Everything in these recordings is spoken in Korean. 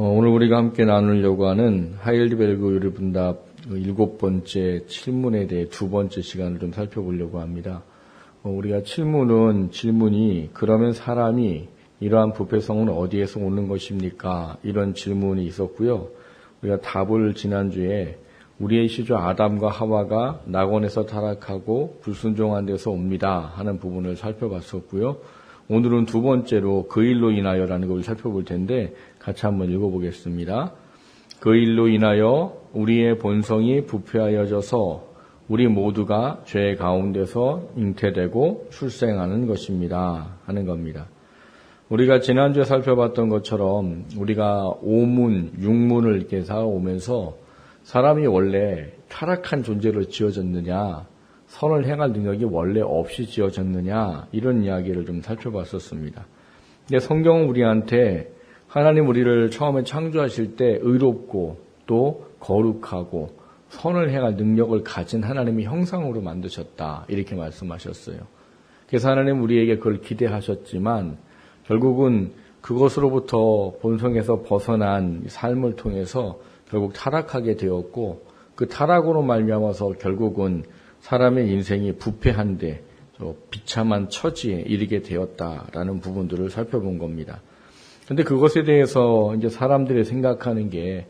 오늘 우리가 함께 나누려고 하는 하일리베르그 요리분답 7번째 칠문에 대해 2번째 시간을 좀 살펴보려고 합니다. 우리가 질문이 그러면 사람이 이러한 부패성은 어디에서 오는 것입니까? 이런 질문이 있었고요. 우리가 답을 지난주에 우리의 시조 아담과 하와가 낙원에서 타락하고 불순종한 데서 옵니다 하는 부분을 살펴봤었고요. 오늘은 2번째로 그 일로 인하여라는 것을 살펴볼 텐데 같이 한번 읽어보겠습니다. 그 일로 인하여 우리의 본성이 부패하여져서 우리 모두가 죄 가운데서 잉태되고 출생하는 것입니다 하는 겁니다. 우리가 지난주에 살펴봤던 것처럼 우리가 5문, 6문을 이렇게 살아오면서 사람이 원래 타락한 존재로 지어졌느냐, 선을 행할 능력이 원래 없이 지어졌느냐, 이런 이야기를 좀 살펴봤었습니다. 근데 성경은 우리한테 하나님 우리를 처음에 창조하실 때 의롭고 또 거룩하고 선을 행할 능력을 가진 하나님의 형상으로 만드셨다, 이렇게 말씀하셨어요. 그래서 하나님 우리에게 그걸 기대하셨지만 결국은 그것으로부터 본성에서 벗어난 삶을 통해서 결국 타락하게 되었고, 그 타락으로 말미암아서 결국은 사람의 인생이 부패한데 비참한 처지에 이르게 되었다라는 부분들을 살펴본 겁니다. 근데 그것에 대해서 이제 사람들이 생각하는 게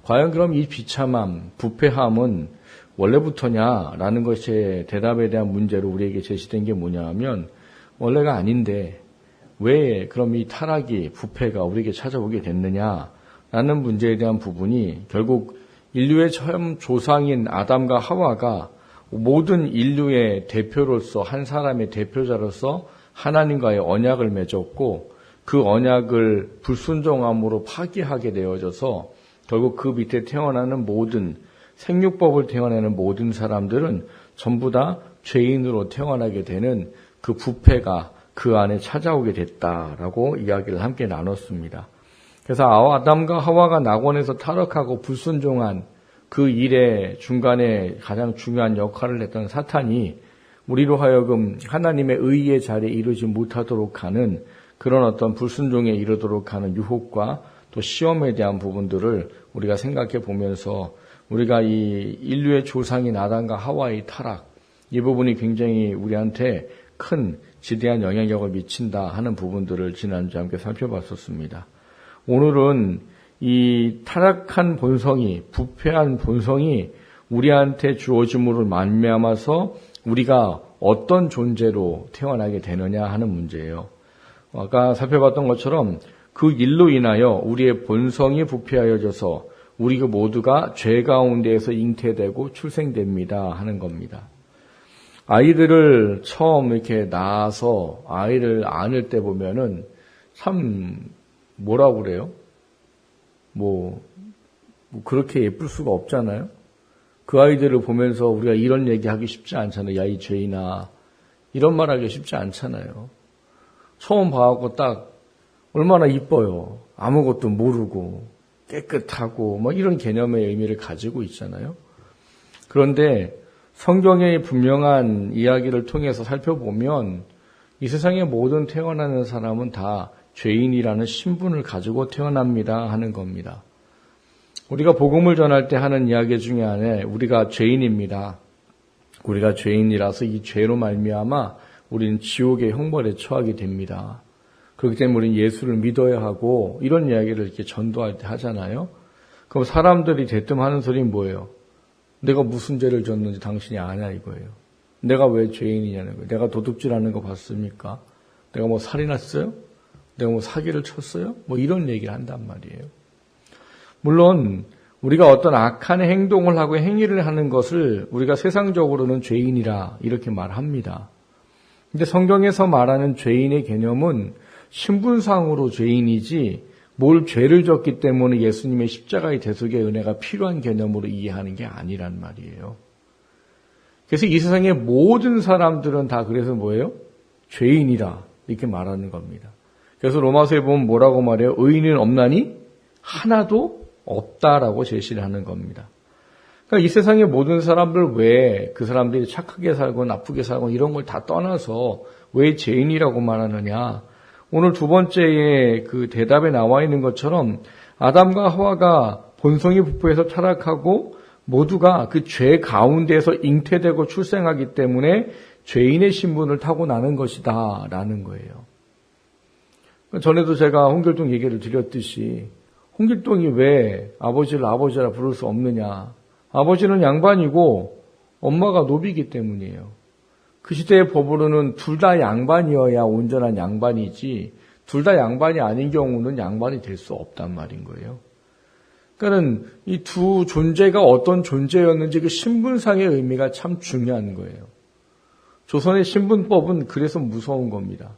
과연 그럼 이 비참함, 부패함은 원래부터냐라는 것의 대답에 대한 문제로 우리에게 제시된 게 뭐냐 하면 원래가 아닌데 왜 그럼 이 타락이, 부패가 우리에게 찾아오게 됐느냐라는 문제에 대한 부분이 결국 인류의 처음 조상인 아담과 하와가 모든 인류의 대표로서, 한 사람의 대표자로서 하나님과의 언약을 맺었고 그 언약을 불순종함으로 파기하게 되어져서 결국 그 밑에 태어나는 모든 생육법을 태어나는 모든 사람들은 전부 다 죄인으로 태어나게 되는 그 부패가 그 안에 찾아오게 됐다라고 이야기를 함께 나눴습니다. 그래서 아담과 하와가 낙원에서 타락하고 불순종한 그 일의 중간에 가장 중요한 역할을 했던 사탄이 우리로 하여금 하나님의 의의 자리에 이르지 못하도록 하는 그런 어떤 불순종에 이르도록 하는 유혹과 또 시험에 대한 부분들을 우리가 생각해 보면서 우리가 이 인류의 조상인 아담과 하와의 타락, 이 부분이 굉장히 우리한테 큰 지대한 영향력을 미친다 하는 부분들을 지난주에 함께 살펴봤었습니다. 오늘은 이 타락한 본성이, 부패한 본성이 우리한테 주어짐으로 말미암아서 우리가 어떤 존재로 태어나게 되느냐 하는 문제예요. 아까 살펴봤던 것처럼 그 일로 인하여 우리의 본성이 부패하여져서 우리 모두가 죄 가운데에서 잉태되고 출생됩니다 하는 겁니다. 아이들을 처음 이렇게 낳아서 아이를 안을 때 보면은 참 뭐라고 그래요? 뭐 그렇게 예쁠 수가 없잖아요. 그 아이들을 보면서 우리가 이런 얘기하기 쉽지 않잖아요. 야, 이 죄인아, 이런 말하기 쉽지 않잖아요. 처음 봐갖고 딱 얼마나 이뻐요. 아무것도 모르고 깨끗하고 뭐 이런 개념의 의미를 가지고 있잖아요. 그런데 성경의 분명한 이야기를 통해서 살펴보면 이 세상의 모든 태어나는 사람은 다 죄인이라는 신분을 가지고 태어납니다 하는 겁니다. 우리가 복음을 전할 때 하는 이야기 중에 하나에 우리가 죄인입니다. 우리가 죄인이라서 이 죄로 말미암아 우리는 지옥의 형벌에 처하게 됩니다. 그렇기 때문에 우리는 예수를 믿어야 하고 이런 이야기를 이렇게 전도할 때 하잖아요. 그럼 사람들이 대뜸 하는 소리는 뭐예요? 내가 무슨 죄를 졌는지 당신이 아냐 이거예요. 내가 왜 죄인이냐는 거예요. 내가 도둑질하는 거 봤습니까? 내가 뭐 살인했어요? 내가 뭐 사기를 쳤어요? 뭐 이런 얘기를 한단 말이에요. 물론 우리가 어떤 악한 행동을 하고 행위를 하는 것을 우리가 세상적으로는 죄인이라 이렇게 말합니다. 근데 성경에서 말하는 죄인의 개념은 신분상으로 죄인이지 뭘 죄를 졌기 때문에 예수님의 십자가의 대속의 은혜가 필요한 개념으로 이해하는 게 아니란 말이에요. 그래서 이 세상의 모든 사람들은 다 그래서 뭐예요? 죄인이다 이렇게 말하는 겁니다. 그래서 로마서에 보면 뭐라고 말해요? 의인은 없나니 하나도 없다라고 제시를 하는 겁니다. 그러니까 이 세상의 모든 사람들 왜 그 사람들이 착하게 살고 나쁘게 살고 이런 걸 다 떠나서 왜 죄인이라고 말하느냐? 오늘 2번째의 그 대답에 나와 있는 것처럼 아담과 하와가 본성이 부패해서 타락하고 모두가 그 죄 가운데에서 잉태되고 출생하기 때문에 죄인의 신분을 타고나는 것이다 라는 거예요. 전에도 제가 홍길동 얘기를 드렸듯이 홍길동이 왜 아버지를 아버지라 부를 수 없느냐. 아버지는 양반이고 엄마가 노비이기 때문이에요. 그 시대의 법으로는 둘 다 양반이어야 온전한 양반이지 둘 다 양반이 아닌 경우는 양반이 될 수 없단 말인 거예요. 그러니까 이 두 존재가 어떤 존재였는지 그 신분상의 의미가 참 중요한 거예요. 조선의 신분법은 그래서 무서운 겁니다.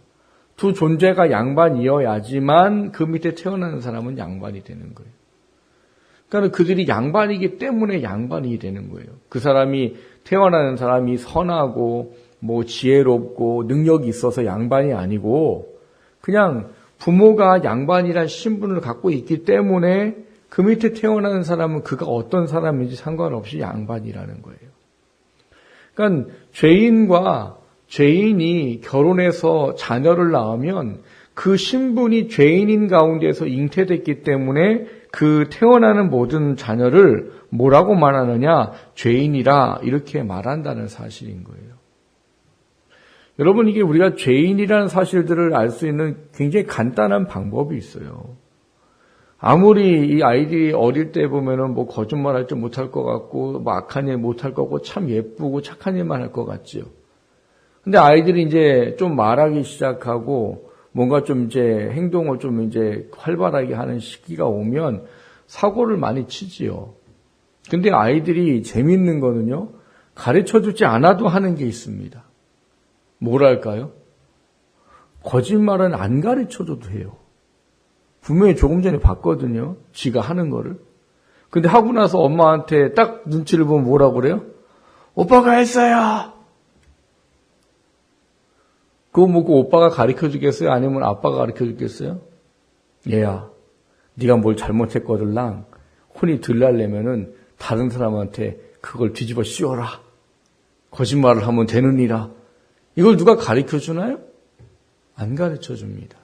두 존재가 양반이어야지만 그 밑에 태어나는 사람은 양반이 되는 거예요. 그러니까 그들이 양반이기 때문에 양반이 되는 거예요. 그 사람이 태어나는 사람이 선하고 지혜롭고 능력이 있어서 양반이 아니고 그냥 부모가 양반이란 신분을 갖고 있기 때문에 그 밑에 태어나는 사람은 그가 어떤 사람인지 상관없이 양반이라는 거예요. 그러니까 죄인이 결혼해서 자녀를 낳으면 그 신분이 죄인인 가운데서 잉태됐기 때문에 그 태어나는 모든 자녀를 뭐라고 말하느냐? 죄인이라 이렇게 말한다는 사실인 거예요. 여러분, 이게 우리가 죄인이라는 사실들을 알 수 있는 굉장히 간단한 방법이 있어요. 아무리 이 아이들이 어릴 때 보면은 거짓말할 줄 못할 것 같고 악한 일 못할 거고 참 예쁘고 착한 일만 할 것 같지요. 근데 아이들이 이제 좀 말하기 시작하고 뭔가 좀 이제 행동을 좀 이제 활발하게 하는 시기가 오면 사고를 많이 치지요. 근데 아이들이 재밌는 거는요, 가르쳐 주지 않아도 하는 게 있습니다. 뭐랄까요? 거짓말은 안 가르쳐 줘도 해요. 분명히 조금 전에 봤거든요. 지가 하는 거를. 근데 하고 나서 엄마한테 딱 눈치를 보면 뭐라고 그래요? 오빠가 했어요. 그거 그 오빠가 가르쳐 주겠어요? 아니면 아빠가 가르쳐 주겠어요? 얘야, 네가 뭘 잘못했거들랑 혼이 들라려면은 다른 사람한테 그걸 뒤집어 씌워라. 거짓말을 하면 되느니라. 이걸 누가 가르쳐 주나요? 안 가르쳐 줍니다.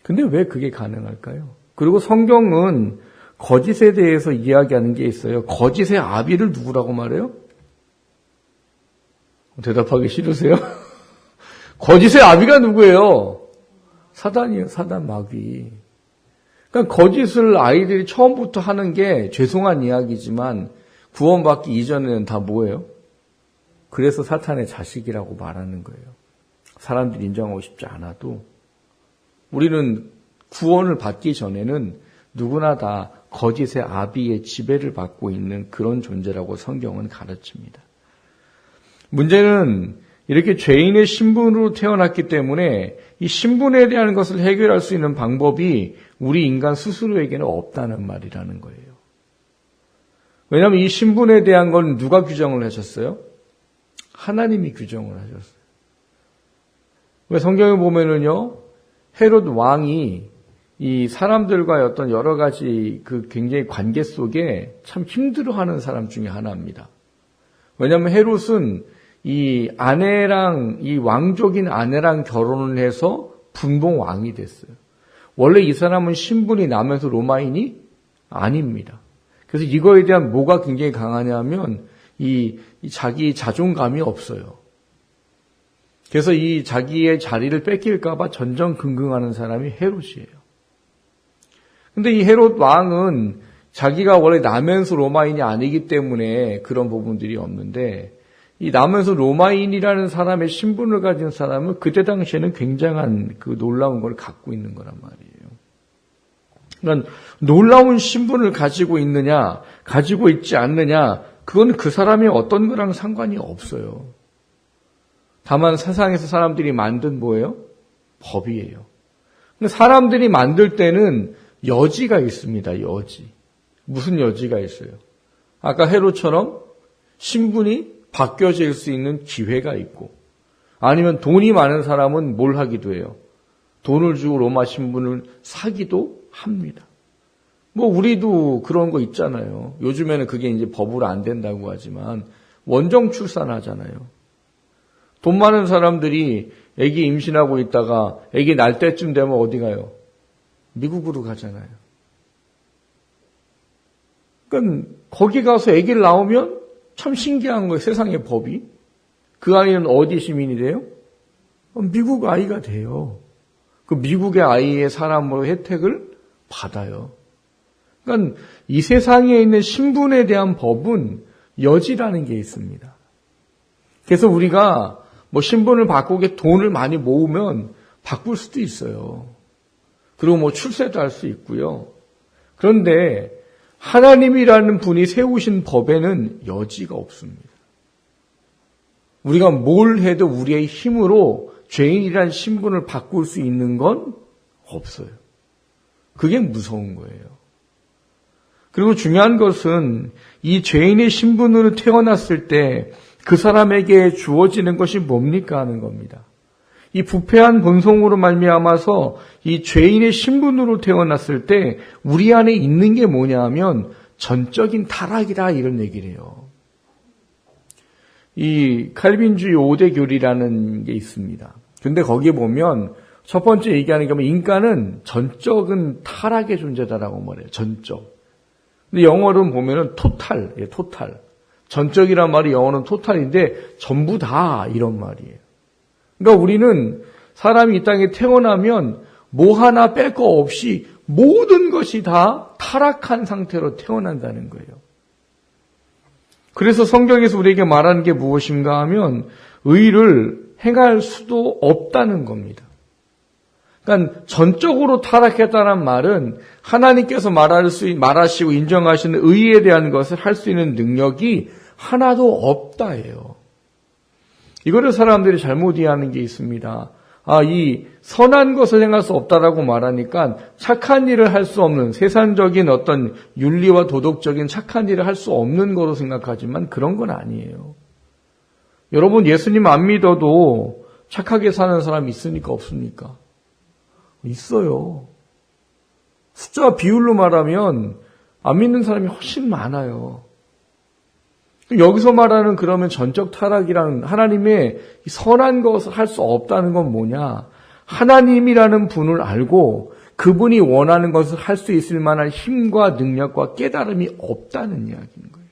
근데 왜 그게 가능할까요? 그리고 성경은 거짓에 대해서 이야기하는 게 있어요. 거짓의 아비를 누구라고 말해요? 대답하기 싫으세요? 거짓의 아비가 누구예요? 사단이에요. 사단 마귀. 그러니까 거짓을 아이들이 처음부터 하는 게 죄송한 이야기지만 구원받기 이전에는 다 뭐예요? 그래서 사탄의 자식이라고 말하는 거예요. 사람들이 인정하고 싶지 않아도 우리는 구원을 받기 전에는 누구나 다 거짓의 아비의 지배를 받고 있는 그런 존재라고 성경은 가르칩니다. 문제는 이렇게 죄인의 신분으로 태어났기 때문에 이 신분에 대한 것을 해결할 수 있는 방법이 우리 인간 스스로에게는 없다는 말이라는 거예요. 왜냐하면 이 신분에 대한 건 누가 규정을 하셨어요? 하나님이 규정을 하셨어요. 왜 성경에 보면은요, 헤롯 왕이 이 사람들과의 어떤 여러 가지 그 굉장히 관계 속에 참 힘들어하는 사람 중에 하나입니다. 왜냐하면 헤롯은 이 아내랑 이 왕족인 아내랑 결혼을 해서 분봉 왕이 됐어요. 원래 이 사람은 신분이 나면서 로마인이 아닙니다. 그래서 이거에 대한 뭐가 굉장히 강하냐면 이 자기 자존감이 없어요. 그래서 이 자기의 자리를 뺏길까봐 전전긍긍하는 사람이 헤롯이에요. 근데 이 헤롯 왕은 자기가 원래 나면서 로마인이 아니기 때문에 그런 부분들이 없는데 이 나면서 로마인이라는 사람의 신분을 가진 사람은 그때 당시에는 굉장한 그 놀라운 걸 갖고 있는 거란 말이에요. 그러니까 놀라운 신분을 가지고 있느냐, 가지고 있지 않느냐, 그건 그 사람이 어떤 거랑 상관이 없어요. 다만 세상에서 사람들이 만든 뭐예요? 법이에요. 사람들이 만들 때는 여지가 있습니다. 여지. 무슨 여지가 있어요? 아까 헤롯처럼 신분이 바뀌어질 수 있는 기회가 있고, 아니면 돈이 많은 사람은 뭘 하기도 해요? 돈을 주고 로마 신분을 사기도 합니다. 우리도 그런 거 있잖아요. 요즘에는 그게 이제 법으로 안 된다고 하지만 원정 출산하잖아요. 돈 많은 사람들이 아기 임신하고 있다가 아기 날 때쯤 되면 어디 가요? 미국으로 가잖아요. 그러니까 거기 가서 아기를 낳으면 참 신기한 거예요. 세상의 법이. 그 아이는 어디 시민이 돼요? 미국 아이가 돼요. 그 미국의 아이의 사람으로 혜택을 받아요. 그러니까 이 세상에 있는 신분에 대한 법은 여지라는 게 있습니다. 그래서 우리가 뭐 신분을 바꾸게 돈을 많이 모으면 바꿀 수도 있어요. 그리고 뭐 출세도 할 수 있고요. 그런데 하나님이라는 분이 세우신 법에는 여지가 없습니다. 우리가 뭘 해도 우리의 힘으로 죄인이라는 신분을 바꿀 수 있는 건 없어요. 그게 무서운 거예요. 그리고 중요한 것은 이 죄인의 신분으로 태어났을 때 그 사람에게 주어지는 것이 뭡니까 하는 겁니다. 이 부패한 본성으로 말미암아서 이 죄인의 신분으로 태어났을 때 우리 안에 있는 게 뭐냐 하면 전적인 타락이다 이런 얘기를 해요. 이 칼빈주의 5대 교리라는 게 있습니다. 근데 거기에 보면 첫 번째 얘기하는 게 뭐냐면 인간은 전적은 타락의 존재다라고 말해요. 전적. 근데 영어로는 보면은 토탈, 토탈. 전적이란 말이 영어는 토탈인데 전부 다 이런 말이에요. 그러니까 우리는 사람이 이 땅에 태어나면 뭐 하나 뺄 거 없이 모든 것이 다 타락한 상태로 태어난다는 거예요. 그래서 성경에서 우리에게 말하는 게 무엇인가 하면 의를 행할 수도 없다는 겁니다. 그러니까 전적으로 타락했다는 말은 하나님께서 말하시고 인정하시는 의에 대한 것을 할 수 있는 능력이 하나도 없다예요. 이거를 사람들이 잘못 이해하는 게 있습니다. 이 선한 것을 행할 수 없다라고 말하니까 착한 일을 할 수 없는 세상적인 어떤 윤리와 도덕적인 착한 일을 할 수 없는 거로 생각하지만 그런 건 아니에요. 여러분 예수님 안 믿어도 착하게 사는 사람 있습니까? 없습니까? 있어요. 숫자 비율로 말하면 안 믿는 사람이 훨씬 많아요. 여기서 말하는 그러면 전적 타락이라는 하나님의 선한 것을 할 수 없다는 건 뭐냐? 하나님이라는 분을 알고 그분이 원하는 것을 할 수 있을 만한 힘과 능력과 깨달음이 없다는 이야기인 거예요.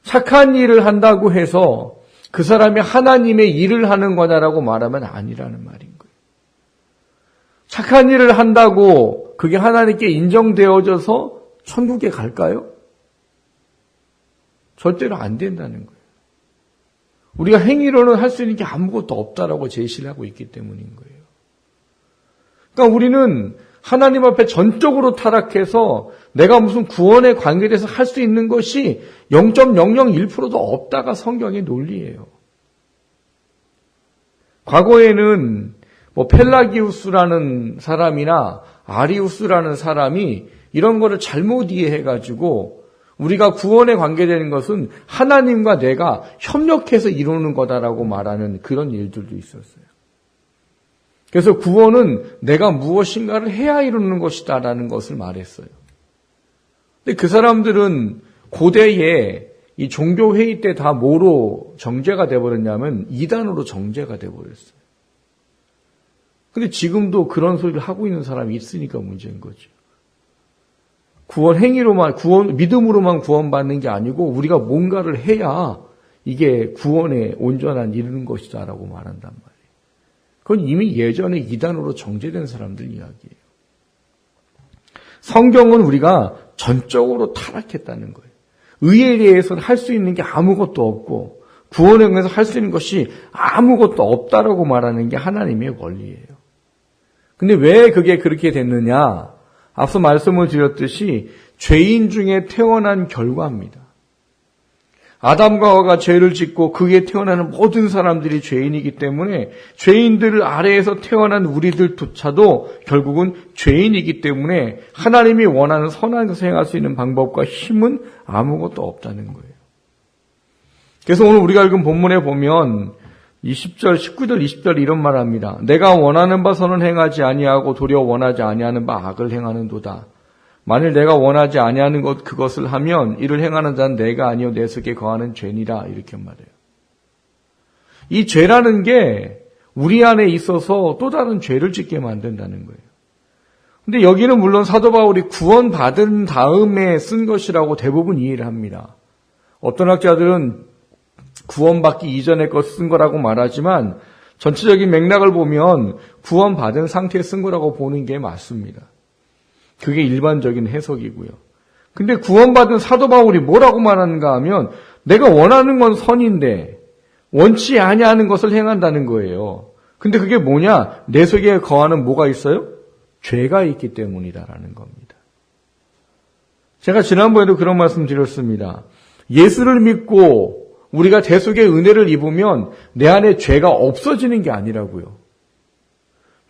착한 일을 한다고 해서 그 사람이 하나님의 일을 하는 거냐라고 말하면 아니라는 말인 거예요. 착한 일을 한다고 그게 하나님께 인정되어져서 천국에 갈까요? 절대로 안 된다는 거예요. 우리가 행위로는 할 수 있는 게 아무것도 없다라고 제시를 하고 있기 때문인 거예요. 그러니까 우리는 하나님 앞에 전적으로 타락해서 내가 무슨 구원에 관계돼서 할 수 있는 것이 0.001%도 없다가 성경의 논리예요. 과거에는 펠라기우스라는 사람이나 아리우스라는 사람이 이런 거를 잘못 이해해가지고 우리가 구원에 관계되는 것은 하나님과 내가 협력해서 이루는 거다라고 말하는 그런 일들도 있었어요. 그래서 구원은 내가 무엇인가를 해야 이루는 것이다라는 것을 말했어요. 근데 그 사람들은 고대에 이 종교회의 때 다 뭐로 정죄가 돼버렸냐면 이단으로 정죄가 돼버렸어요. 근데 지금도 그런 소리를 하고 있는 사람이 있으니까 문제인 거죠. 구원 행위로만, 믿음으로만 구원받는 게 아니고 우리가 뭔가를 해야 이게 구원에 온전한 이르는 것이다라고 말한단 말이에요. 그건 이미 예전에 이단으로 정죄된 사람들 이야기예요. 성경은 우리가 전적으로 타락했다는 거예요. 의에 대해서는 할 수 있는 게 아무것도 없고 구원에 관해서 할 수 있는 것이 아무것도 없다라고 말하는 게 하나님의 원리예요. 근데 왜 그게 그렇게 됐느냐? 앞서 말씀을 드렸듯이 죄인 중에 태어난 결과입니다. 아담과 하와가 죄를 짓고 그에 태어나는 모든 사람들이 죄인이기 때문에 죄인들 아래에서 태어난 우리들조차도 결국은 죄인이기 때문에 하나님이 원하는 선한 것을 행할 수 있는 방법과 힘은 아무것도 없다는 거예요. 그래서 오늘 우리가 읽은 본문에 보면 20절, 19절, 20절 이런 말을 합니다. 내가 원하는 바 선은 행하지 아니하고 도리어 원하지 아니하는 바 악을 행하는도다. 만일 내가 원하지 아니하는 그것을 하면 이를 행하는 자는 내가 아니요 내 속에 거하는 죄니라 이렇게 말해요. 이 죄라는 게 우리 안에 있어서 또 다른 죄를 짓게 만든다는 거예요. 근데 여기는 물론 사도 바울이 구원받은 다음에 쓴 것이라고 대부분 이해를 합니다. 어떤 학자들은 구원받기 이전에 것 쓴 거라고 말하지만 전체적인 맥락을 보면 구원받은 상태에 쓴 거라고 보는 게 맞습니다. 그게 일반적인 해석이고요. 근데 구원받은 사도 바울이 뭐라고 말하는가 하면 내가 원하는 건 선인데 원치 아니하는 것을 행한다는 거예요. 근데 그게 뭐냐? 내 속에 거하는 뭐가 있어요? 죄가 있기 때문이다라는 겁니다. 제가 지난번에도 그런 말씀 드렸습니다. 예수를 믿고 우리가 대속의 은혜를 입으면 내 안에 죄가 없어지는 게 아니라고요.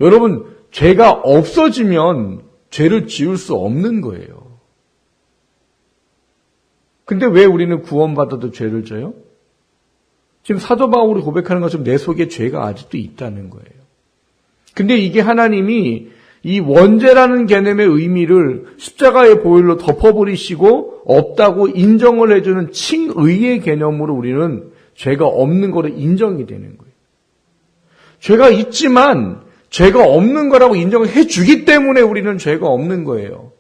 여러분, 죄가 없어지면 죄를 지을 수 없는 거예요. 근데 왜 우리는 구원받아도 죄를 져요? 지금 사도 바울이 고백하는 것처럼 내 속에 죄가 아직도 있다는 거예요. 근데 이게 하나님이 이 원죄라는 개념의 의미를 십자가의 보혈로 덮어버리시고 없다고 인정을 해주는 칭의의 개념으로 우리는 죄가 없는 거로 인정이 되는 거예요. 죄가 있지만 죄가 없는 거라고 인정을 해주기 때문에 우리는 죄가 없는 거예요.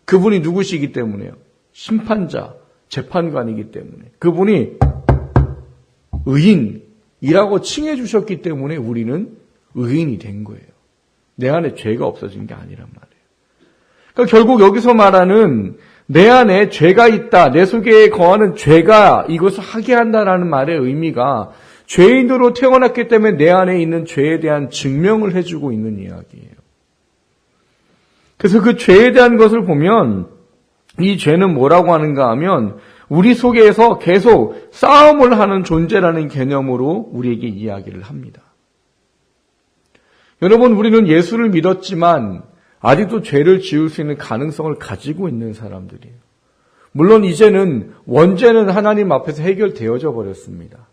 그분이 누구시기 때문에요? 심판자, 재판관이기 때문에. 그분이 의인이라고 칭해 주셨기 때문에 우리는 의인이 된 거예요. 내 안에 죄가 없어진 게 아니란 말이에요. 그러니까 결국 여기서 말하는 내 안에 죄가 있다, 내 속에 거하는 죄가 이것을 하게 한다라는 말의 의미가 죄인으로 태어났기 때문에 내 안에 있는 죄에 대한 증명을 해주고 있는 이야기예요. 그래서 그 죄에 대한 것을 보면 이 죄는 뭐라고 하는가 하면 우리 속에서 계속 싸움을 하는 존재라는 개념으로 우리에게 이야기를 합니다. 여러분, 우리는 예수를 믿었지만 아직도 죄를 지을 수 있는 가능성을 가지고 있는 사람들이에요. 물론 이제는 원죄는 하나님 앞에서 해결되어져 버렸습니다.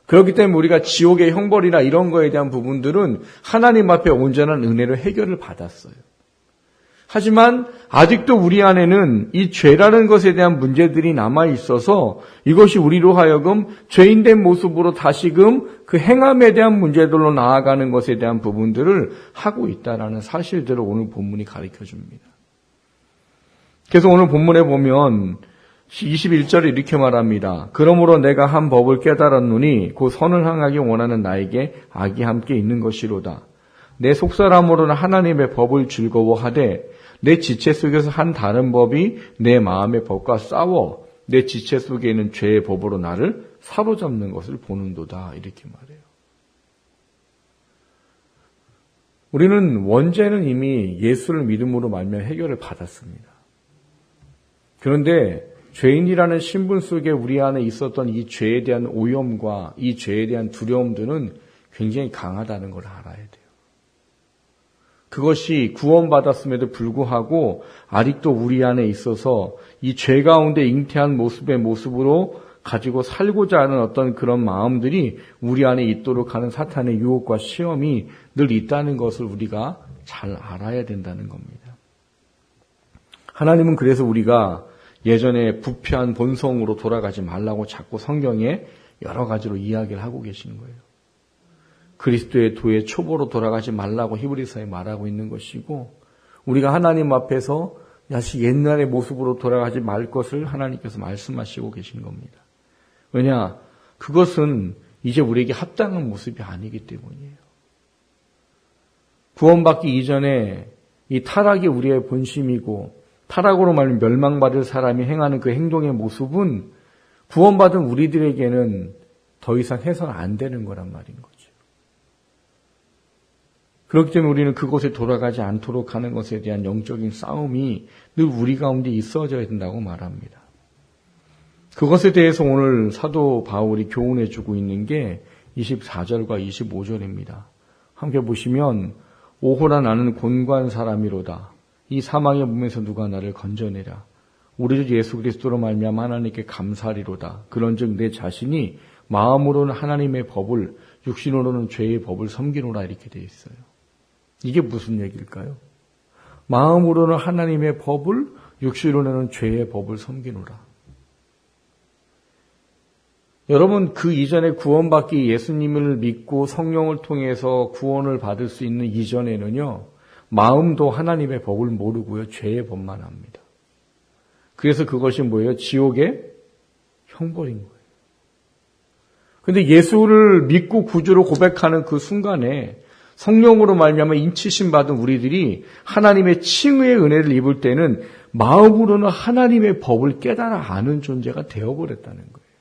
그렇기 때문에 우리가 지옥의 형벌이나 이런 거에 대한 부분들은 하나님 앞에 온전한 은혜로 해결을 받았어요. 하지만 아직도 우리 안에는 이 죄라는 것에 대한 문제들이 남아 있어서 이것이 우리로 하여금 죄인된 모습으로 다시금 그 행함에 대한 문제들로 나아가는 것에 대한 부분들을 하고 있다라는 사실들을 오늘 본문이 가르쳐 줍니다. 그래서 오늘 본문에 보면 21절에 이렇게 말합니다. 그러므로 내가 한 법을 깨달았노니 곧 선을 행하기 원하는 나에게 악이 함께 있는 것이로다. 내 속사람으로는 하나님의 법을 즐거워하되 내 지체 속에서 한 다른 법이 내 마음의 법과 싸워 내 지체 속에 있는 죄의 법으로 나를 사로잡는 것을 보는도다. 이렇게 말해요. 우리는 원죄는 이미 예수를 믿음으로 말미암아 해결을 받았습니다. 그런데 죄인이라는 신분 속에 우리 안에 있었던 이 죄에 대한 오염과 이 죄에 대한 두려움들은 굉장히 강하다는 걸 알아야 돼요. 그것이 구원받았음에도 불구하고 아직도 우리 안에 있어서 이 죄 가운데 잉태한 모습으로 가지고 살고자 하는 어떤 그런 마음들이 우리 안에 있도록 하는 사탄의 유혹과 시험이 늘 있다는 것을 우리가 잘 알아야 된다는 겁니다. 하나님은 그래서 우리가 예전에 부패한 본성으로 돌아가지 말라고 자꾸 성경에 여러 가지로 이야기를 하고 계시는 거예요. 그리스도의 도의 초보로 돌아가지 말라고 히브리서에 말하고 있는 것이고 우리가 하나님 앞에서 다시 옛날의 모습으로 돌아가지 말 것을 하나님께서 말씀하시고 계신 겁니다. 왜냐? 그것은 이제 우리에게 합당한 모습이 아니기 때문이에요. 구원받기 이전에 이 타락이 우리의 본심이고 타락으로 말하면 멸망받을 사람이 행하는 그 행동의 모습은 구원받은 우리들에게는 더 이상 해서는 안 되는 거란 말인 거죠. 그렇기 때문에 우리는 그곳에 돌아가지 않도록 하는 것에 대한 영적인 싸움이 늘 우리 가운데 있어져야 된다고 말합니다. 그것에 대해서 오늘 사도 바울이 교훈해 주고 있는 게 24절과 25절입니다. 함께 보시면 오호라 나는 곤고한 사람이로다. 이 사망의 몸에서 누가 나를 건져내랴. 우리 주 예수 그리스도로 말미암아 하나님께 감사하리로다. 그런즉 내 자신이 마음으로는 하나님의 법을 육신으로는 죄의 법을 섬기노라 이렇게 되어 있어요. 이게 무슨 얘기일까요? 마음으로는 하나님의 법을 육신으로는 죄의 법을 섬기노라. 여러분 그 이전에 구원받기 예수님을 믿고 성령을 통해서 구원을 받을 수 있는 이전에는요. 마음도 하나님의 법을 모르고요. 죄의 법만 합니다. 그래서 그것이 뭐예요? 지옥의 형벌인 거예요. 근데 예수를 믿고 구주로 고백하는 그 순간에 성령으로 말미암아 인치심 받은 우리들이 하나님의 칭의의 은혜를 입을 때는 마음으로는 하나님의 법을 깨달아 아는 존재가 되어버렸다는 거예요.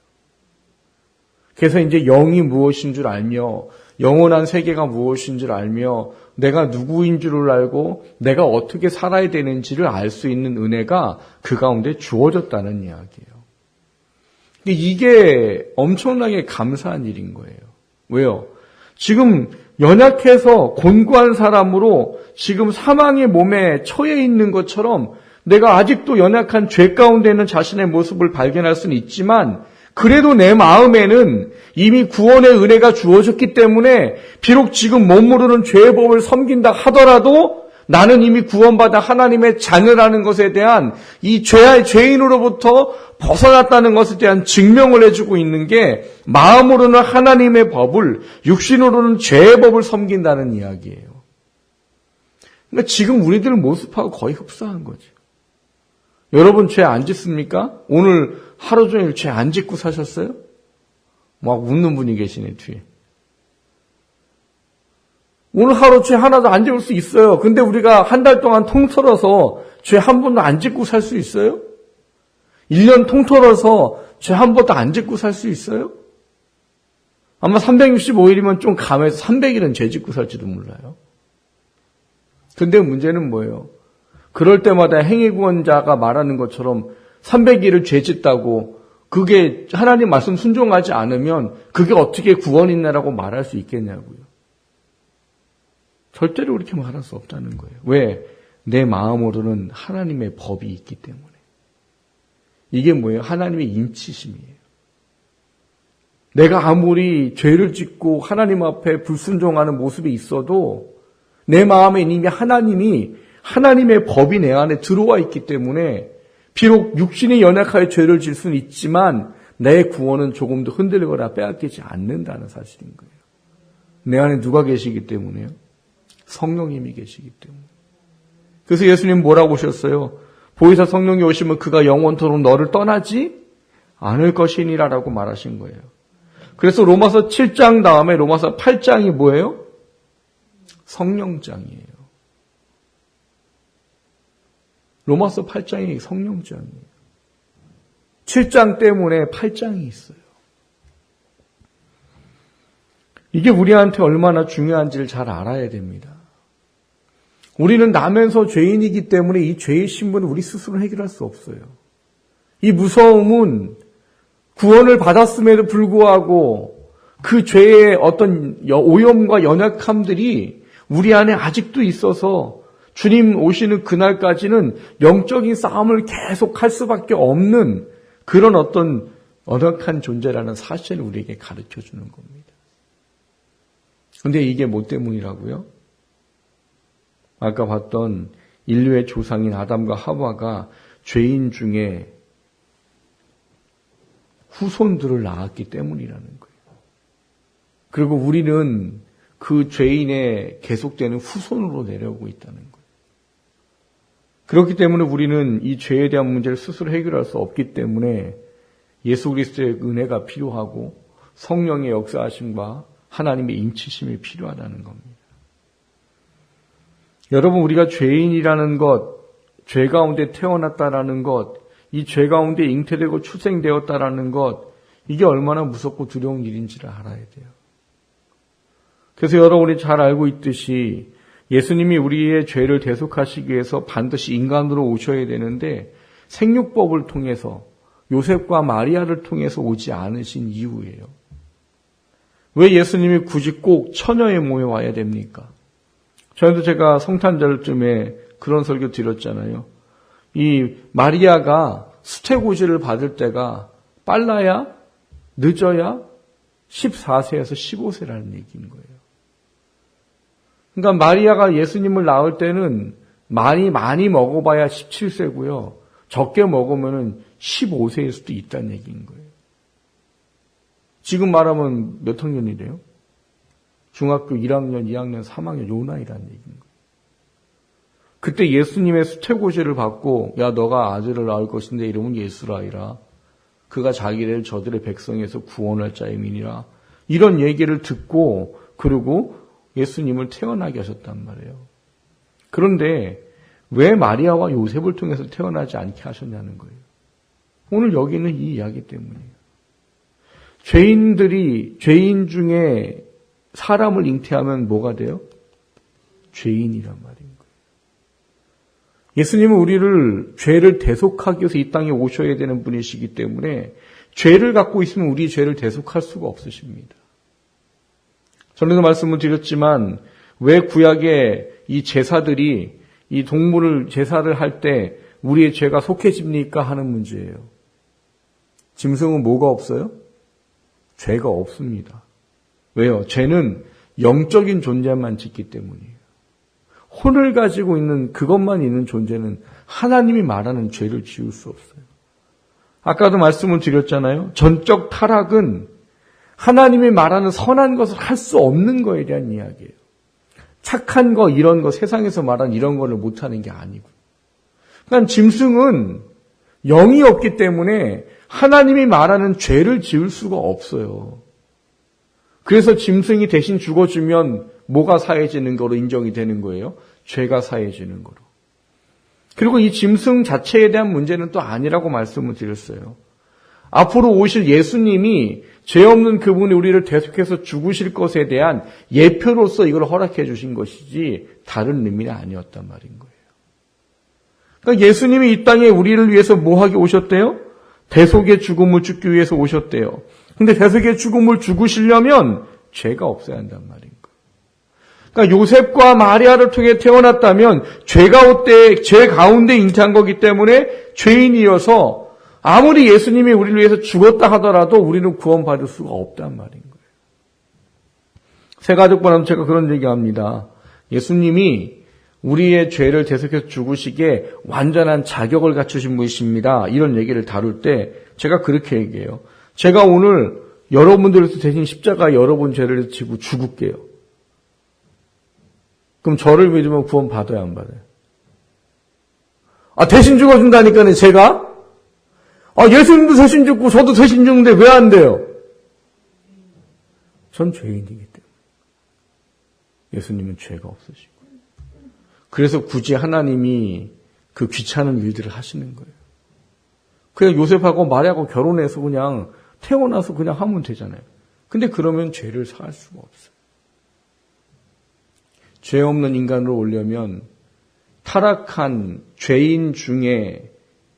그래서 이제 영이 무엇인 줄 알며 영원한 세계가 무엇인 줄 알며 내가 누구인 줄을 알고 내가 어떻게 살아야 되는지를 알 수 있는 은혜가 그 가운데 주어졌다는 이야기예요. 이게 엄청나게 감사한 일인 거예요. 왜요? 지금 연약해서 곤고한 사람으로 지금 사망의 몸에 처해 있는 것처럼 내가 아직도 연약한 죄 가운데 있는 자신의 모습을 발견할 수는 있지만 그래도 내 마음에는 이미 구원의 은혜가 주어졌기 때문에 비록 지금 못 모르는 죄의 법을 섬긴다 하더라도 나는 이미 구원받아 하나님의 자녀라는 것에 대한 이 죄인으로부터 벗어났다는 것에 대한 증명을 해주고 있는 게 마음으로는 하나님의 법을, 육신으로는 죄의 법을 섬긴다는 이야기예요. 그러니까 지금 우리들 모습하고 거의 흡사한 거죠. 여러분 죄 안 짓습니까? 오늘 하루 종일 죄 안 짓고 사셨어요? 막 웃는 분이 계시네, 뒤에. 오늘 하루 죄 하나도 안 지을 수 있어요. 근데 우리가 한 달 동안 통틀어서 죄 한 번도 안 짓고 살 수 있어요? 1년 통틀어서 죄 한 번도 안 짓고 살 수 있어요? 아마 365일이면 좀 감해서 300일은 죄 짓고 살지도 몰라요. 근데 문제는 뭐예요? 그럴 때마다 행위구원자가 말하는 것처럼 300일을 죄 짓다고 그게 하나님 말씀 순종하지 않으면 그게 어떻게 구원이냐라고 말할 수 있겠냐고요. 절대로 그렇게 말할 수 없다는 거예요. 왜? 내 마음으로는 하나님의 법이 있기 때문에. 이게 뭐예요? 하나님의 인치심이에요. 내가 아무리 죄를 짓고 하나님 앞에 불순종하는 모습이 있어도 내 마음에 이미 하나님이 하나님의 법이 내 안에 들어와 있기 때문에 비록 육신이 연약하여 죄를 질 수는 있지만 내 구원은 조금도 흔들거나 빼앗기지 않는다는 사실인 거예요. 내 안에 누가 계시기 때문에요? 성령님이 계시기 때문에. 그래서 예수님 뭐라고 하셨어요? 보혜사 성령이 오시면 그가 영원토록 너를 떠나지 않을 것이니라라고 말하신 거예요. 그래서 로마서 7장 다음에 로마서 8장이 뭐예요? 성령장이에요. 로마서 8장이 성령장이에요. 7장 때문에 8장이 있어요. 이게 우리한테 얼마나 중요한지를 잘 알아야 됩니다. 우리는 나면서 죄인이기 때문에 이 죄의 신분을 우리 스스로 해결할 수 없어요. 이 무서움은 구원을 받았음에도 불구하고 그 죄의 어떤 오염과 연약함들이 우리 안에 아직도 있어서 주님 오시는 그날까지는 영적인 싸움을 계속 할 수밖에 없는 그런 어떤 연약한 존재라는 사실을 우리에게 가르쳐 주는 겁니다. 그런데 이게 뭐 때문이라고요? 아까 봤던 인류의 조상인 아담과 하와가 죄인 중에 후손들을 낳았기 때문이라는 거예요. 그리고 우리는 그 죄인의 계속되는 후손으로 내려오고 있다는 거예요. 그렇기 때문에 우리는 이 죄에 대한 문제를 스스로 해결할 수 없기 때문에 예수 그리스도의 은혜가 필요하고 성령의 역사하심과 하나님의 인치심이 필요하다는 겁니다. 여러분, 우리가 죄인이라는 것, 죄 가운데 태어났다라는 것, 이 죄 가운데 잉태되고 출생되었다라는 것, 이게 얼마나 무섭고 두려운 일인지를 알아야 돼요. 그래서 여러분이 잘 알고 있듯이 예수님이 우리의 죄를 대속하시기 위해서 반드시 인간으로 오셔야 되는데 생육법을 통해서 요셉과 마리아를 통해서 오지 않으신 이유예요. 왜 예수님이 굳이 꼭 처녀의 몸에 와야 됩니까? 저희도 제가 성탄절쯤에 그런 설교 드렸잖아요. 이 마리아가 수태고지를 받을 때가 빨라야 늦어야 14세에서 15세라는 얘기인 거예요. 그러니까 마리아가 예수님을 낳을 때는 많이 먹어봐야 17세고요. 적게 먹으면 15세일 수도 있다는 얘기인 거예요. 지금 말하면 몇 학년이래요? 중학교 1학년, 2학년, 3학년 요 나이라는 얘기인 거예요. 그때 예수님의 수태고시를 받고 야 너가 아들을 낳을 것인데 이름은 예수라이라. 그가 자기를 저들의 백성에서 구원할 자임이니라. 이런 얘기를 듣고 그리고 예수님을 태어나게 하셨단 말이에요. 그런데 왜 마리아와 요셉을 통해서 태어나지 않게 하셨냐는 거예요. 오늘 여기 있는 이 이야기 때문이에요. 죄인 중에 사람을 잉태하면 뭐가 돼요? 죄인이란 말인 거예요. 예수님은 우리를 죄를 대속하기 위해서 이 땅에 오셔야 되는 분이시기 때문에 죄를 갖고 있으면 우리 죄를 대속할 수가 없으십니다. 전에도 말씀을 드렸지만 왜 구약의 이 제사들이 이 동물을 제사를 할 때 우리의 죄가 속해집니까 하는 문제예요. 짐승은 뭐가 없어요? 죄가 없습니다. 왜요? 죄는 영적인 존재만 짓기 때문이에요. 혼을 가지고 있는 그것만 있는 존재는 하나님이 말하는 죄를 지을 수 없어요. 아까도 말씀을 드렸잖아요. 전적 타락은 하나님이 말하는 선한 것을 할 수 없는 거에 대한 이야기예요. 착한 거, 이런 거, 세상에서 말하는 이런 거를 못하는 게 아니고. 그러니까 짐승은 영이 없기 때문에 하나님이 말하는 죄를 지을 수가 없어요. 그래서 짐승이 대신 죽어주면 뭐가 사해지는 거로 인정이 되는 거예요? 죄가 사해지는 거로. 그리고 이 짐승 자체에 대한 문제는 또 아니라고 말씀을 드렸어요. 앞으로 오실 예수님이 죄 없는 그분이 우리를 대속해서 죽으실 것에 대한 예표로서 이걸 허락해 주신 것이지 다른 의미는 아니었단 말인 거예요. 그러니까 예수님이 이 땅에 우리를 위해서 뭐 하기 오셨대요? 대속의 죽음을 죽기 위해서 오셨대요. 근데 대속의 죽음을 죽으시려면 죄가 없어야 한단 말인 거예요. 그러니까 요셉과 마리아를 통해 태어났다면 죄 가운데 잉태한 거기 때문에 죄인이어서 아무리 예수님이 우리를 위해서 죽었다 하더라도 우리는 구원받을 수가 없단 말인 거예요. 새가족반은 제가 그런 얘기합니다. 예수님이 우리의 죄를 대속해서 죽으시기에 완전한 자격을 갖추신 분이십니다. 이런 얘기를 다룰 때 제가 그렇게 얘기해요. 제가 오늘 여러분들에서 대신 십자가 여러분 죄를 지고 죽을게요. 그럼 저를 믿으면 구원 받아야 안 받아요? 대신 죽어준다니까요, 제가? 예수님도 대신 죽고 저도 대신 죽는데 왜 안 돼요? 전 죄인이기 때문에. 예수님은 죄가 없으시고. 그래서 굳이 하나님이 그 귀찮은 일들을 하시는 거예요. 그냥 요셉하고 마리아하고 결혼해서 그냥 태어나서 그냥 하면 되잖아요. 근데 그러면 죄를 사할 수가 없어요. 죄 없는 인간으로 오려면 타락한 죄인 중에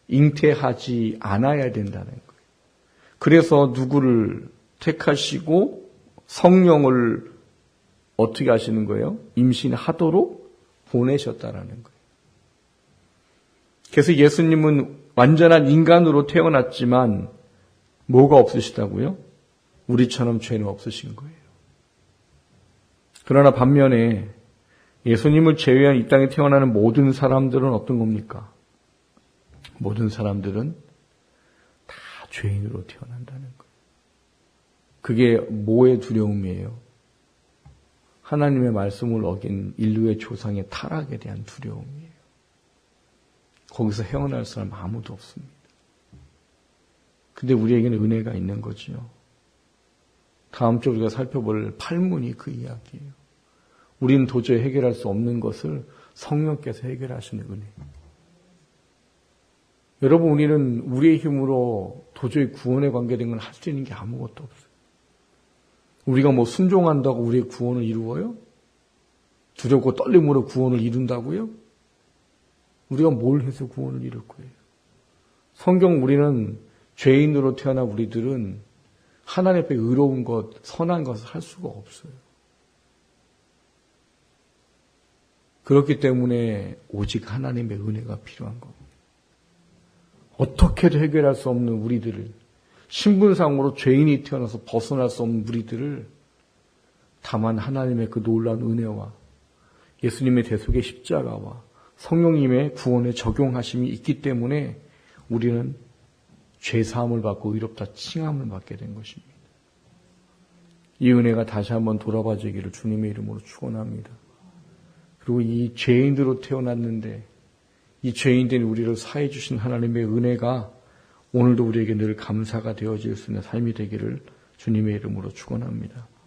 잉태하지 않아야 된다는 거예요. 그래서 누구를 택하시고 성령을 어떻게 하시는 거예요? 임신하도록 보내셨다라는 거예요. 그래서 예수님은 완전한 인간으로 태어났지만 뭐가 없으시다고요? 우리처럼 죄는 없으신 거예요. 그러나 반면에 예수님을 제외한 이 땅에 태어나는 모든 사람들은 어떤 겁니까? 모든 사람들은 다 죄인으로 태어난다는 거예요. 그게 뭐의 두려움이에요? 하나님의 말씀을 어긴 인류의 조상의 타락에 대한 두려움이에요. 거기서 헤어날 사람 아무도 없습니다. 근데 우리에게는 은혜가 있는 거지요. 다음 주에 우리가 살펴볼 팔문이 그 이야기예요. 우리는 도저히 해결할 수 없는 것을 성령께서 해결하시는 은혜입니다. 여러분, 우리는 우리의 힘으로 도저히 구원에 관계된 건 할 수 있는 게 아무것도 없어요. 우리가 뭐 순종한다고 우리의 구원을 이루어요? 두렵고 떨림으로 구원을 이룬다고요? 우리가 뭘 해서 구원을 이룰 거예요? 성경 우리는 죄인으로 태어난 우리들은 하나님 앞에 의로운 것, 선한 것을 할 수가 없어요. 그렇기 때문에 오직 하나님의 은혜가 필요한 겁니다. 어떻게도 해결할 수 없는 우리들을, 신분상으로 죄인이 태어나서 벗어날 수 없는 우리들을 다만 하나님의 그 놀라운 은혜와 예수님의 대속의 십자가와 성령님의 구원에 적용하심이 있기 때문에 우리는 죄사함을 받고 의롭다 칭함을 받게 된 것입니다. 이 은혜가 다시 한번 돌아봐지기를 주님의 이름으로 축원합니다. 그리고 이 죄인으로 태어났는데 이 죄인된 우리를 사해 주신 하나님의 은혜가 오늘도 우리에게 늘 감사가 되어질 수 있는 삶이 되기를 주님의 이름으로 축원합니다.